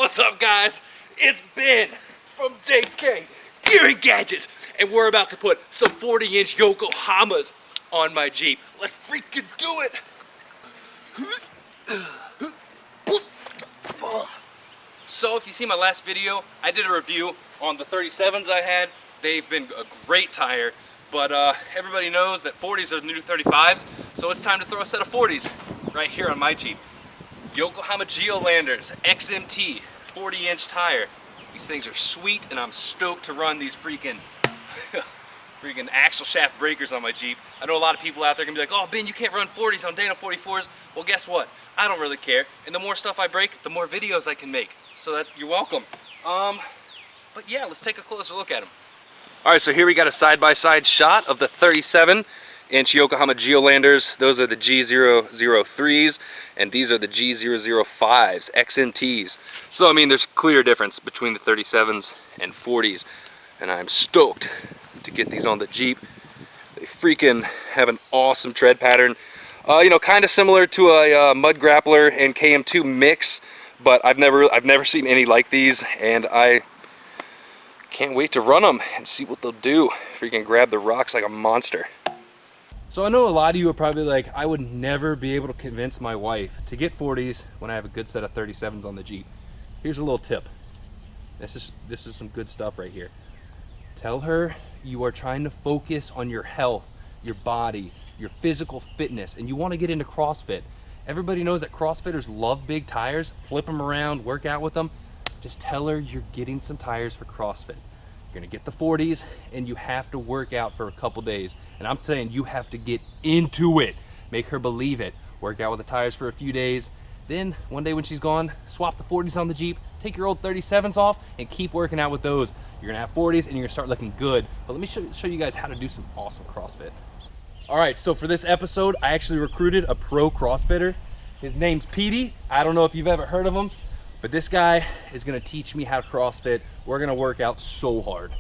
What's up, guys? It's Ben from JK Gear and Gadgets, and we're about to put some 40-inch Yokohamas on my Jeep. Let's freaking do it! So if you see my last video, I did a review on the 37s I had. They've been a great tire, but everybody knows that 40s are the new 35s, so it's time to throw a set of 40s right here on my Jeep. Yokohama Geolanders XMT 40-inch tire. These things are sweet, and I'm stoked to run these freaking axle shaft breakers on my Jeep. I know a lot of people out there can be like, oh Ben, you can't run 40s on Dana 44s. Well, guess what? I don't really care. And the more stuff I break, the more videos I can make. So that you're welcome. But yeah, let's take a closer look at them. All right, so here we got a side-by-side shot of the 37-inch Yokohama Geolanders. Those are the G003s, and these are the G005s, XMTs. So, I mean, there's a clear difference between the 37s and 40s, and I'm stoked to get these on the Jeep. They freaking have an awesome tread pattern. You know, kind of similar to a Mud Grappler and KM2 mix, but I've never seen any like these, and I can't wait to run them and see what they'll do. Freaking grab the rocks like a monster. So I know a lot of you are probably like, I would never be able to convince my wife to get 40s when I have a good set of 37s on the Jeep. Here's a little tip. This is some good stuff right here. Tell her you are trying to focus on your health, your body, your physical fitness, and you want to get into CrossFit. Everybody knows that CrossFitters love big tires, flip them around, work out with them. Just tell her you're getting some tires for CrossFit. You're gonna get the 40s, and you have to work out for a couple days. And I'm saying you have to get into it. Make her believe it. Work out with the tires for a few days. Then one day when she's gone, swap the 40s on the Jeep, take your old 37s off, and keep working out with those. You're gonna have 40s, and you're gonna start looking good. But let me show you guys how to do some awesome CrossFit. All right, so for this episode, I actually recruited a pro CrossFitter. His name's Petey. I don't know if you've ever heard of him, but this guy is gonna teach me how to CrossFit. We're gonna work out so hard.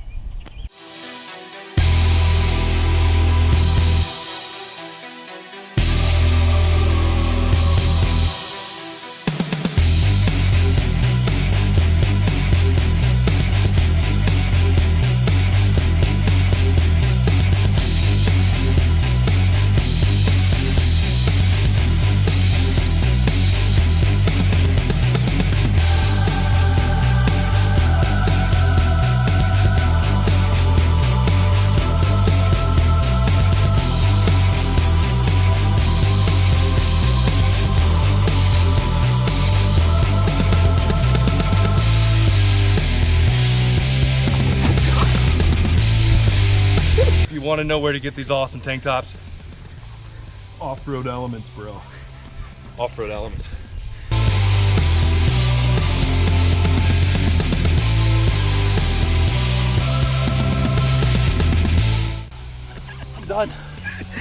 You want to know where to get these awesome tank tops? Off-road Elements, bro. Off-road Elements. I'm done.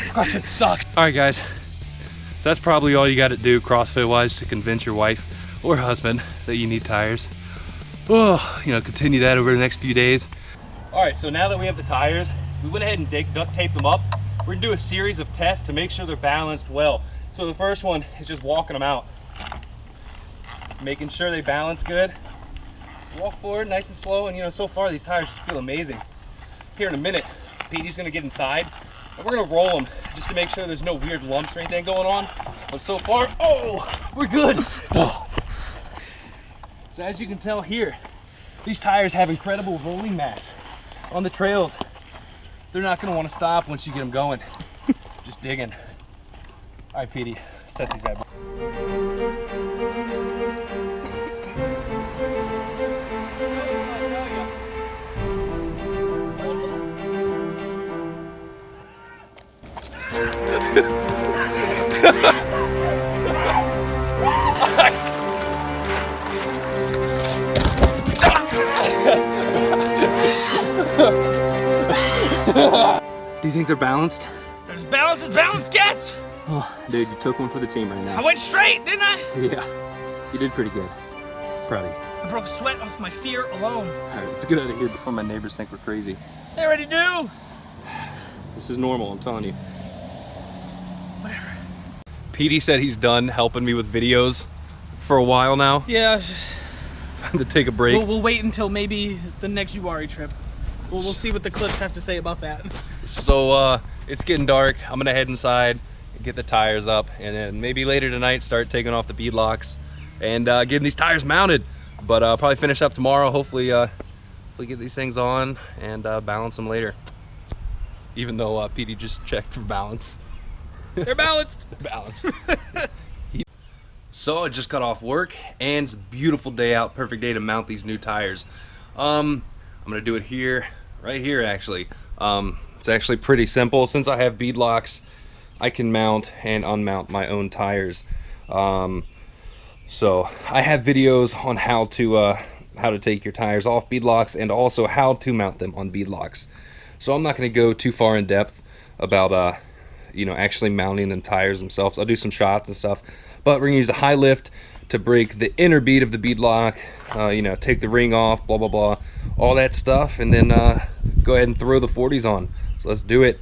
CrossFit sucks. All right, guys. So that's probably all you got to do CrossFit-wise to convince your wife or husband that you need tires. Oh, you know, continue that over the next few days. All right, so now that we have the tires, we went ahead and duct taped them up. We're gonna do a series of tests to make sure they're balanced well. So the first one is just walking them out. Making sure they balance good. Walk forward nice and slow, and you know, so far these tires feel amazing. Here in a minute, Petey's gonna get inside, and we're gonna roll them just to make sure there's no weird lumps or anything going on. But so far, oh, we're good. So as you can tell here, these tires have incredible rolling mass on the trails. They're not gonna wanna stop once you get them going. Just digging. All right, Petey, let's test these bad boys. Do you think they're balanced? They're as balanced as balance gets! Oh, dude, you took one for the team right now. I went straight, didn't I? Yeah, you did pretty good. Proud of you. I broke sweat off my fear alone. All right, let's get out of here before my neighbors think we're crazy. They already do! This is normal, I'm telling you. Whatever. Petey said he's done helping me with videos for a while now. Yeah, I was just time to take a break. We'll wait until maybe the next URI trip. We'll see what the clips have to say about that. So it's getting dark. I'm gonna head inside, get the tires up, and then maybe later tonight start taking off the bead locks and getting these tires mounted. But I'll probably finish up tomorrow. Hopefully get these things on and balance them later. Even though PD just checked for balance. They're balanced. They're balanced. So I just got off work and it's a beautiful day out. Perfect day to mount these new tires. I'm gonna do it here, right here actually. It's actually pretty simple. Since I have bead locks, I can mount and unmount my own tires. So I have videos on how to take your tires off bead locks and also how to mount them on bead locks. So I'm not going to go too far in depth about you know, actually mounting them tires themselves. I'll do some shots and stuff, but we're going to use a high lift to break the inner bead of the bead lock, you know, take the ring off, blah blah blah, all that stuff, and then go ahead and throw the 40s on. So let's do it.